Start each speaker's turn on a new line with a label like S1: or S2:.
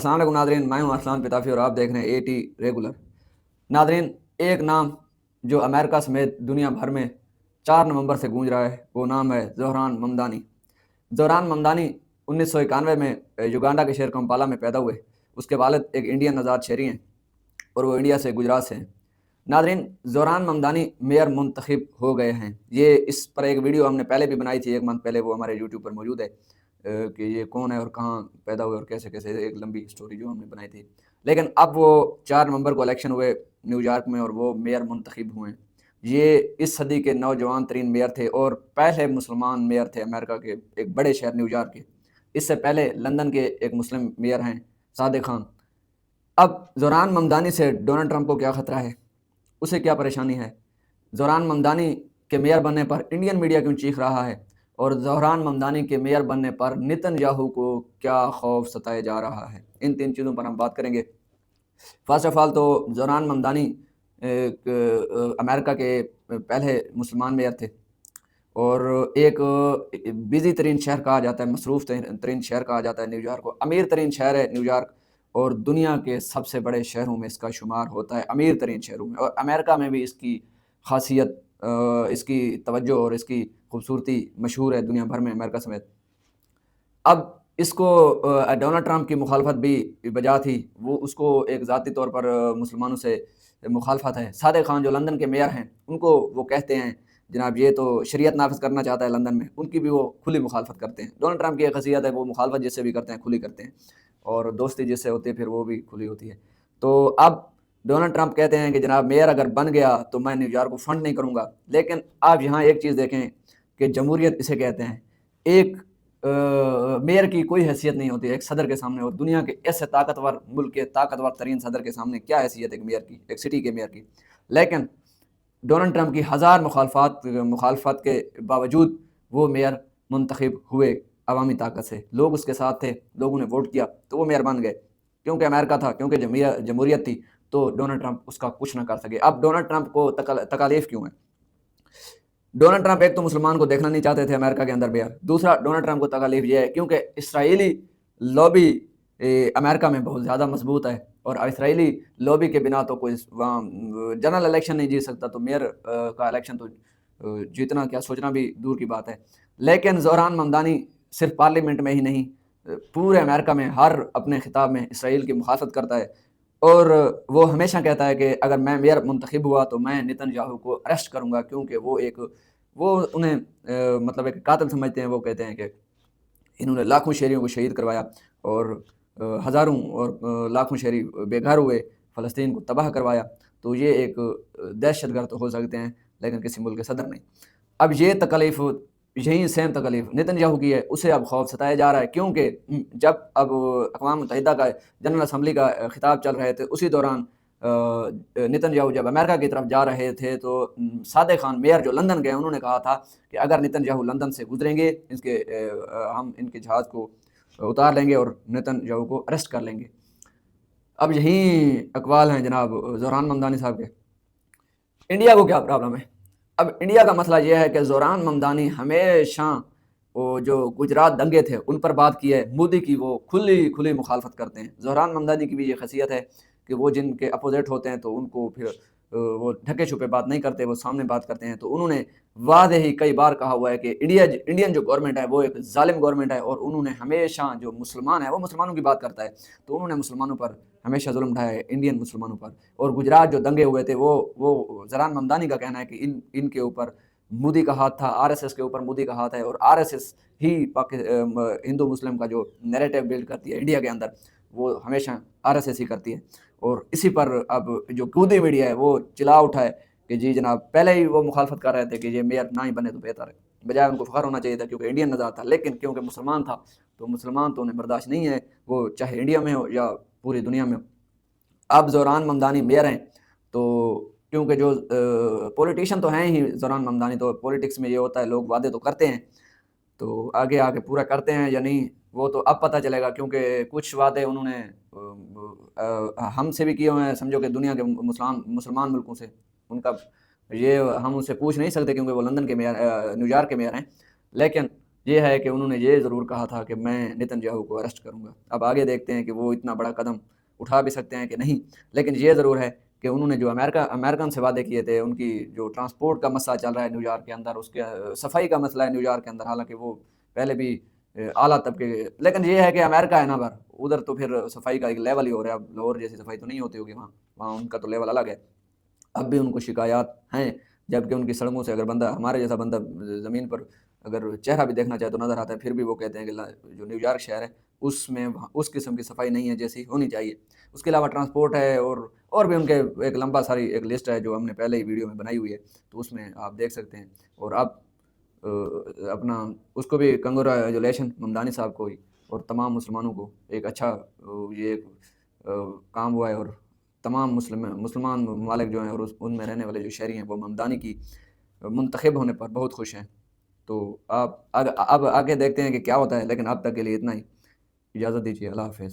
S1: السلام علیکم ناظرین، میں ہوں ارسلان پتافی اور آپ دیکھ رہے ہیں اے ٹی ریگولر۔ ناظرین، ایک نام جو امریکہ سمیت دنیا بھر میں 4 نومبر سے گونج رہا ہے وہ نام ہے زہران ممدانی۔ زہران ممدانی 1991 میں یوگانڈا کے شہر کمپالا میں پیدا ہوئے۔ اس کے والد ایک انڈین نژاد شہری ہیں اور وہ انڈیا سے گجرات سے ہیں۔ ناظرین، زہران ممدانی میئر منتخب ہو گئے ہیں۔ یہ اس پر ایک ویڈیو ہم نے پہلے بھی بنائی تھی، 1 منتھ پہلے، وہ ہمارے یوٹیوب پر موجود ہے کہ یہ کون ہے اور کہاں پیدا ہوئے اور کیسے کیسے، ایک لمبی سٹوری جو ہم نے بنائی تھی۔ لیکن اب وہ 4 نومبر کو الیکشن ہوئے نیو یارک میں اور وہ میئر منتخب ہوئے۔ یہ اس صدی کے نوجوان ترین میئر تھے اور پہلے مسلمان میئر تھے امریکہ کے ایک بڑے شہر نیو یارک کے۔ اس سے پہلے لندن کے ایک مسلم میئر ہیں صادق خان۔ اب زہران ممدانی سے ڈونلڈ ٹرمپ کو کیا خطرہ ہے، اسے کیا پریشانی ہے، زہران ممدانی کے میئر بننے پر انڈین میڈیا کیوں چیخ رہا ہے، اور زہران ممدانی کے میئر بننے پر نتن یاہو کو کیا خوف ستائے جا رہا ہے، ان 3 چیزوں پر ہم بات کریں گے۔ فرسٹ آف آل تو زہران ممدانی امریکہ کے پہلے مسلمان میئر تھے اور ایک بزی ترین شہر کہا جاتا ہے، مصروف ترین شہر کہا جاتا ہے نیو یارک کو۔ امیر ترین شہر ہے نیو یارک اور دنیا کے سب سے بڑے شہروں میں اس کا شمار ہوتا ہے، امیر ترین شہروں میں، اور امریکہ میں بھی اس کی خاصیت، اس کی توجہ اور اس کی خوبصورتی مشہور ہے دنیا بھر میں، امریکہ سمیت۔ اب اس کو ڈونلڈ ٹرمپ کی مخالفت بھی بجا تھی، وہ اس کو ایک ذاتی طور پر مسلمانوں سے مخالفت ہے۔ صادق خان جو لندن کے میئر ہیں، ان کو وہ کہتے ہیں جناب یہ تو شریعت نافذ کرنا چاہتا ہے لندن میں، ان کی بھی وہ کھلی مخالفت کرتے ہیں۔ ڈونلڈ ٹرمپ کی ایک خاصیت ہے، وہ مخالفت جس سے بھی کرتے ہیں کھلی کرتے ہیں، اور دوستی جس سے ہوتی ہے پھر وہ بھی کھلی ہوتی ہے۔ تو اب ڈونلڈ ٹرمپ کہتے ہیں کہ جناب میئر اگر بن گیا تو میں نیو یارک کو فنڈ نہیں کروں گا، لیکن آپ یہاں ایک چیز دیکھیں کہ جمہوریت اسے کہتے ہیں، ایک میئر کی کوئی حیثیت نہیں ہوتی ایک صدر کے سامنے، اور دنیا کے ایسے طاقتور ملک کے طاقتور ترین صدر کے سامنے کیا حیثیت ایک میئر کی، ایک سٹی کے میئر کی۔ لیکن ڈونلڈ ٹرمپ کی ہزار مخالفت کے باوجود وہ میئر منتخب ہوئے عوامی طاقت سے، لوگ اس کے ساتھ تھے، لوگوں نے ووٹ کیا تو وہ میئر بن گئے، کیونکہ امریکہ تھا، کیونکہ جمہوریت تھی، تو ڈونلڈ ٹرمپ اس کا کچھ نہ کر سکے۔ اب ڈونلڈ ٹرمپ کو تکالیف کیوں ہیں؟ ڈونلڈ ٹرمپ ایک تو مسلمان کو دیکھنا نہیں چاہتے تھے امریکہ کے اندر میئر، دوسرا ڈونلڈ ٹرمپ کو تکالیف یہ ہے کیونکہ اسرائیلی لابی امریکہ میں بہت زیادہ مضبوط ہے، اور اسرائیلی لابی کے بنا تو کوئی جنرل الیکشن نہیں جیت سکتا، تو میئر کا الیکشن تو جیتنا کیا سوچنا بھی دور کی بات ہے۔ لیکن زہران ممدانی صرف پارلیمنٹ میں ہی نہیں، پورے امریکہ میں ہر اپنے خطاب میں اسرائیل کی مخالفت کرتا ہے، اور وہ ہمیشہ کہتا ہے کہ اگر میں میئر منتخب ہوا تو میں نتن یاہو کو اریسٹ کروں گا، کیونکہ وہ انہیں مطلب ایک قاتل سمجھتے ہیں۔ وہ کہتے ہیں کہ انہوں نے لاکھوں شہریوں کو شہید کروایا اور ہزاروں اور لاکھوں شہری بے گھر ہوئے، فلسطین کو تباہ کروایا، تو یہ ایک دہشت گرد ہو سکتے ہیں لیکن کسی ملک کے صدر نہیں۔ اب یہ تکلیف، یہی سیم تکلیف نتن یاہو کی ہے، اسے اب خوف ستایا جا رہا ہے، کیونکہ جب اب اقوام متحدہ کا جنرل اسمبلی کا خطاب چل رہے تھے، اسی دوران نتن یاہو جب امریکہ کی طرف جا رہے تھے تو صادق خان میئر جو لندن گئے، انہوں نے کہا تھا کہ اگر نتن یاہو لندن سے گزریں گے ہم ان کے جہاز کو اتار لیں گے اور نتن یاہو کو اریسٹ کر لیں گے۔ اب یہی اقوال ہیں جناب زہران ممدانی صاحب کے۔ انڈیا کو کیا پرابلم ہے؟ اب انڈیا کا مسئلہ یہ ہے کہ زہران ممدانی ہمیشہ وہ جو گجرات دنگے تھے ان پر بات کی ہے، مودی کی وہ کھلی مخالفت کرتے ہیں۔ زہران ممدانی کی بھی یہ خاصیت ہے کہ وہ جن کے اپوزٹ ہوتے ہیں تو ان کو پھر وہ ڈھکے چھپے بات نہیں کرتے، وہ سامنے بات کرتے ہیں۔ تو انہوں نے واضح ہی کئی بار کہا ہوا ہے کہ انڈین جو گورنمنٹ ہے وہ ایک ظالم گورنمنٹ ہے، اور انہوں نے ہمیشہ جو مسلمان ہے وہ مسلمانوں کی بات کرتا ہے، تو انہوں نے مسلمانوں پر ہمیشہ ظلم ڈھایا ہے، انڈین مسلمانوں پر۔ اور گجرات جو دنگے ہوئے تھے وہ زہران ممدانی کا کہنا ہے کہ ان کے اوپر مودی کا ہاتھ تھا، آر ایس ایس کے اوپر مودی کا ہاتھ ہے، اور آر ایس ایس ہی ہندو مسلم کا جو نیریٹو بلڈ کرتی ہے انڈیا کے اندر، وہ ہمیشہ آر ایس ایس ہی کرتی ہے۔ اور اسی پر اب جو گودی میڈیا ہے وہ چلا اٹھا ہے کہ جی جناب، پہلے ہی وہ مخالفت کر رہے تھے کہ یہ میئر نہ ہی بنے تو بہتر ہے، بجائے ان کو فخر ہونا چاہیے تھا کیونکہ انڈین نژاد تھا، لیکن کیونکہ مسلمان تھا تو مسلمان تو انہیں برداشت نہیں ہے، وہ چاہے انڈیا میں ہو یا پوری دنیا میں ہو۔ اب زہران ممدانی میئر ہیں تو کیونکہ جو پولیٹیشین تو ہیں ہی، زہران ممدانی تو پولیٹکس میں یہ ہوتا ہے لوگ وعدے تو کرتے ہیں تو آگے آگے پورا کرتے ہیں یا نہیں وہ تو اب پتہ چلے گا، کیونکہ کچھ وعدے انہوں نے ہم سے بھی کیے ہوئے ہیں، سمجھو کہ دنیا کے مسلمان ملکوں سے، ان کا یہ ہم ان سے پوچھ نہیں سکتے کیونکہ وہ لندن کے میئر، نیو یارک کے میئر ہیں، لیکن یہ ہے کہ انہوں نے یہ ضرور کہا تھا کہ میں نتن یاہو کو اریسٹ کروں گا. اب آگے دیکھتے ہیں کہ وہ اتنا بڑا قدم اٹھا بھی سکتے ہیں کہ نہیں. لیکن یہ ضرور ہے کہ انہوں نے جو امریکن سے وعدے کیے تھے، ان کی جو ٹرانسپورٹ کا مسئلہ چل رہا ہے نیو یارک کے اندر، اس کے صفائی کا مسئلہ ہے نیو یارک کے اندر، حالانکہ وہ پہلے بھی اعلیٰ طبقے کے، لیکن یہ ہے کہ امریکہ ہے نا بھر ادھر تو پھر صفائی کا ایک لیول ہی ہو رہا ہے. اب لاہور جیسی صفائی تو نہیں ہوتی ہوگی وہاں، وہاں ان کا تو لیول الگ ہے. اب بھی ان کو شکایات ہیں، جبکہ ان کی سڑکوں سے اگر بندہ، ہمارے جیسا بندہ زمین پر اگر چہرہ بھی دیکھنا چاہے تو نظر آتا ہے، پھر بھی وہ کہتے ہیں کہ جو نیو یارک شہر ہے اس میں اس قسم کی صفائی نہیں ہے جیسی ہونی چاہیے. اس کے علاوہ ٹرانسپورٹ ہے، اور بھی ان کے ایک لمبا ساری ایک لسٹ ہے جو ہم نے پہلے ہی ویڈیو میں بنائی ہوئی ہے، تو اس میں آپ دیکھ سکتے ہیں. اور آپ اپنا اس کو بھی کنگریچولیشن ممدانی صاحب کو اور تمام مسلمانوں کو، ایک اچھا یہ ایک کام ہوا ہے. اور تمام مسلمان ممالک جو ہیں اور ان میں رہنے والے جو شہری ہیں وہ ممدانی کی منتخب ہونے پر بہت خوش ہیں. تو آپ اب آگے دیکھتے ہیں کہ کیا ہوتا ہے، لیکن اب تک کے لیے اتنا ہی. اجازت دیجیے، اللہ حافظ.